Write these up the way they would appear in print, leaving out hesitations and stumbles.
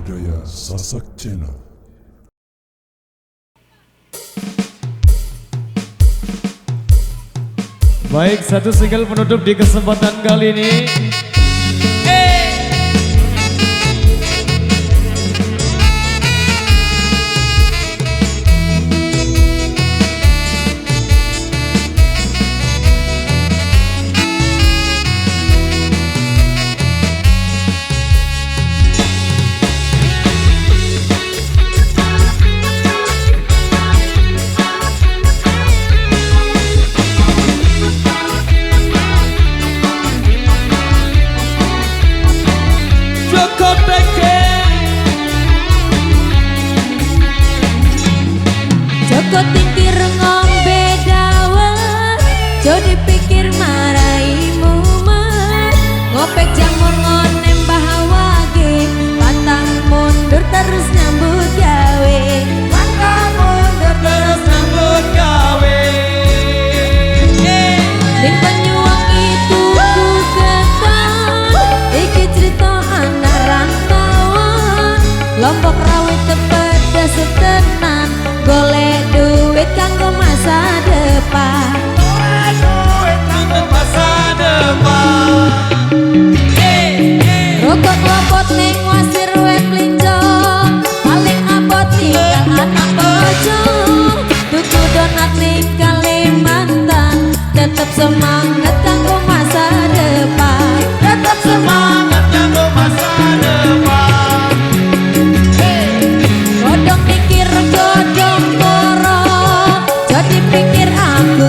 budaya Sasak Channel. Baik, satu single penutup di kesempatan kali ini. Joko tikir ngombe dawet, jo dipikir marai mumet. Ngopek jamur ngonem bahawage, pantang mundur terus nyambut gawe. Pantang mundur terus nyambut gawe. Ning penyuang itu ku ketan, iki cerita anak rantauan. Lombok rawit tepedas setenan, golek duit kanggo masa depan. Golek duit kanggo masa depan. Rokok lopot ning wasir wek linjo, paling abot tinggal anak bojo. Tuku donat ning Kalimantan, tetep semangat kanggo masa depan. Tetep semangat kanggo masa depan. Godong mikir godong koro, jadi pikir aku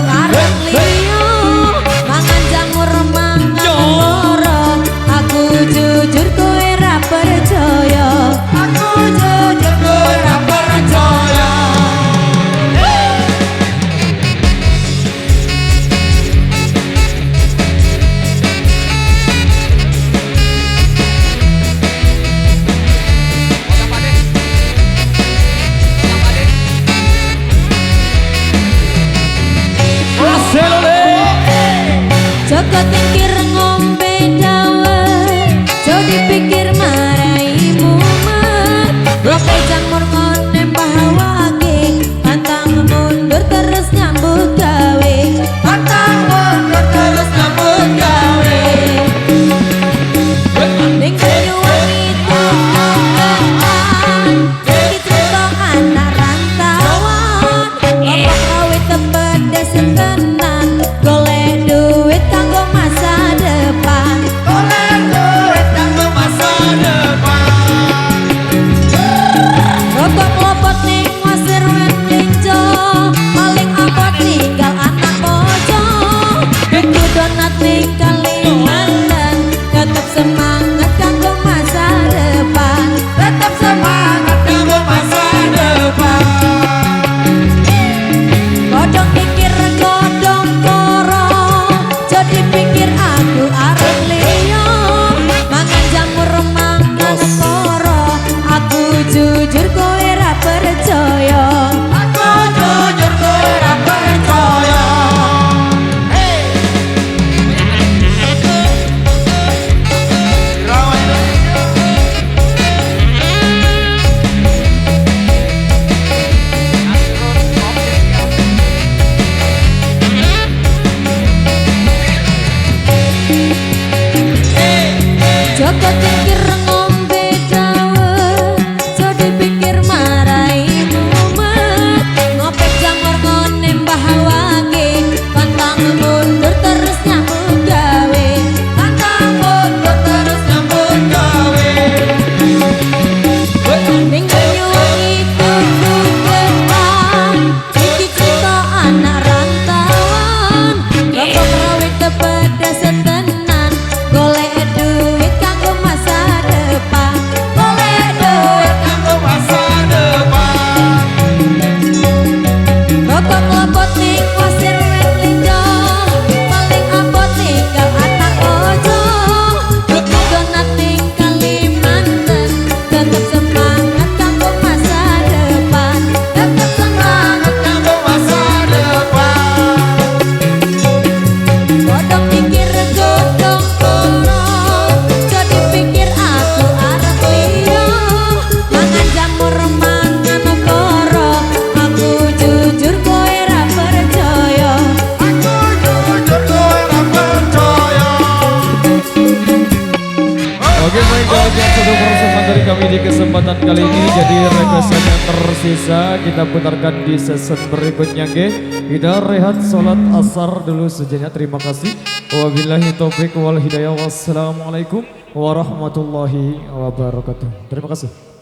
kami di kesempatan kali ini. Jadi requestan yang tersisa kita putarkan di season berikutnya ge. Kita rehat sholat asar dulu sejenak. Terima kasih. Wabillahi taufiq wal hidayah. Wassalamualaikum warahmatullahi wabarakatuh. Terima kasih.